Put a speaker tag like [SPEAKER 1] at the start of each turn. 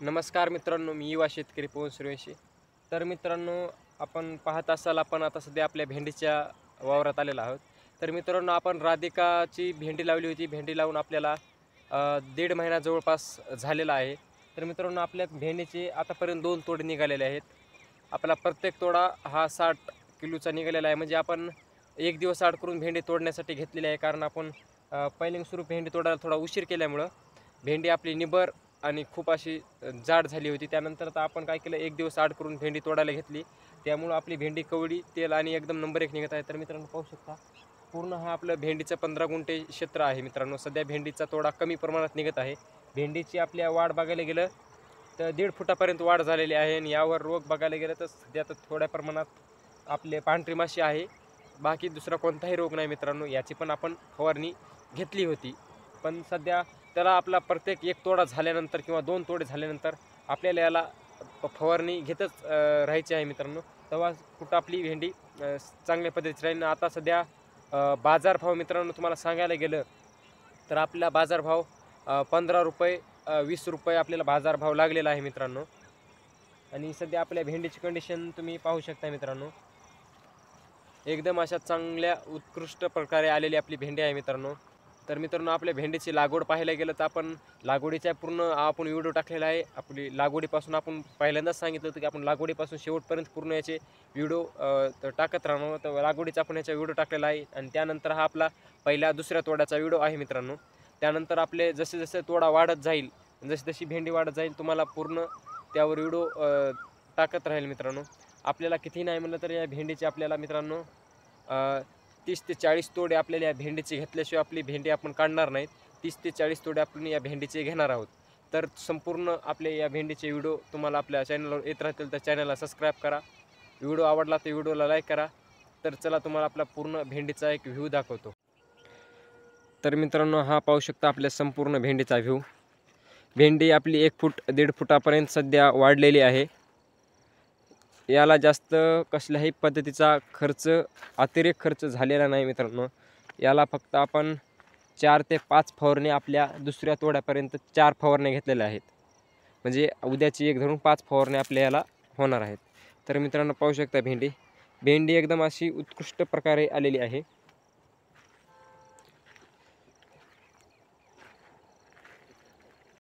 [SPEAKER 1] नमस्कार मित्रांनो, मी युवा शेतकरी पवन सूर्यवंशी. तर मित्रांनो, आपण पाहत असाल आपण आता सध्या आपल्या भेंडीच्या वावरात आलेलो आहोत. तर मित्रांनो, आपण राधिकाची भेंडी लावली होती. भेंडी लावून आपल्याला 1.5 महिना जवळपास झालेला आहे. तर मित्रांनो, आपल्या भेंडीचे आतापर्यंत 2 तोडे निघालेले आहेत. आपला प्रत्येक तोडा हा 60 किलोचा निघालेला आहे. म्हणजे आपण एक दिवस आड करून भेंडी तोडण्यासाठी घेतलेली आहे. कारण आपण पहिल्यांदा सुरू भेंडी तोडायला थोडा उशीर केल्यामुळं भेंडी आपली निबर आणि खूप अशी जाड झाली होती. त्यानंतर आता आपण काय केलं, एक दिवस आड करून भेंडी तोडायला घेतली. त्यामुळं आपली भेंडी कवडी, तेल आणि एकदम नंबर 1 निघत आहे. तर मित्रांनो पाहू शकता, पूर्ण हा आपलं भेंडीचं 15 गुंठे क्षेत्र आहे मित्रांनो. सध्या भेंडीचा तोडा कमी प्रमाणात निघत आहे. भेंडीची आपल्या वाढ बघायला गेलं तर 1.5 फुटापर्यंत वाढ झालेली आहे. आणि यावर रोग बघायला गेलं तर सध्या तर थोड्या प्रमाणात आपले पांढरी माशी आहे. बाकी दुसरा कोणताही रोग नाही मित्रांनो. याची पण आपण फवारणी घेतली होती. पण सध्या त्याला आपला प्रत्येक एक तोडा झाल्यानंतर किंवा 2 तोडे झाल्यानंतर आपल्याला याला फवारणी घेतच राहायची आहे मित्रांनो. तेव्हा कुठं आपली भेंडी चांगल्या पद्धतीची राहील. आता सध्या बाजारभाव मित्रांनो तुम्हाला सांगायला गेलं तर आपला बाजारभाव ₹15 ₹20 आपल्याला बाजारभाव लागलेला आहे मित्रांनो. आणि सध्या आपल्या भेंडीची कंडिशन तुम्ही पाहू शकता मित्रांनो. एकदम अशा चांगल्या उत्कृष्ट प्रकारे आलेली आपली भेंडी आहे मित्रांनो. तर मित्रांनो, आपल्या भेंडीची लागवड पाहायला गेलं तर आपण लागवडीचा पूर्ण आपण व्हिडिओ टाकलेला आहे. आपली लागवडीपासून आपण पहिल्यांदाच सांगितलं होतं की आपण लागवडीपासून शेवटपर्यंत पूर्ण याचे व्हिडिओ टाकत राहणार. तर लागवडीचा आपण याचा व्हिडिओ टाकलेला आहे. आणि त्यानंतर हा आपला पहिल्या दुसऱ्या तोड्याचा व्हिडिओ आहे मित्रांनो. त्यानंतर आपले जसे जसे तोडा वाढत जाईल, जशी जशी भेंडी वाढत जाईल, तुम्हाला पूर्ण त्यावर व्हिडिओ टाकत राहील मित्रांनो. आपल्याला किती नाही म्हणलं तर या भेंडीचे आपल्याला मित्रांनो 30 ते 40 तोडे आपल्याला या भेंडीचे घेतल्याशिवाय आपली भेंडी आपण काढणार नाहीत. 30 ते 40 तोडे आपण या भेंडीचे घेणार आहोत. तर संपूर्ण आपले या भेंडीचे व्हिडिओ तुम्हाला आपल्या चॅनलवर येत राहतील. तर चॅनलला सबस्क्राईब करा. व्हिडिओ आवडला तर व्हिडिओला लाईक करा. तर चला तुम्हाला आपला पूर्ण भेंडीचा एक व्ह्यू दाखवतो. तर मित्रांनो, हा पाहू शकता आपल्या संपूर्ण भेंडीचा व्ह्यू. भेंडी आपली 1 फूट 1.5 फुटापर्यंत सध्या वाढलेली आहे. याला जास्त कसल्याही पद्धतीचा अतिरेक खर्च झालेला नाही मित्रांनो. याला फक्त आपण 4 ते 5 फवारणी आपल्या दुसऱ्या तोड्यापर्यंत 4 फवारण्या घेतलेल्या आहेत. म्हणजे उद्याची एक धरून 5 फवारण्या आपल्या याला होणार आहेत. तर मित्रांनो पाहू शकता भेंडी एकदम अशी उत्कृष्ट प्रकारे आलेली आहे.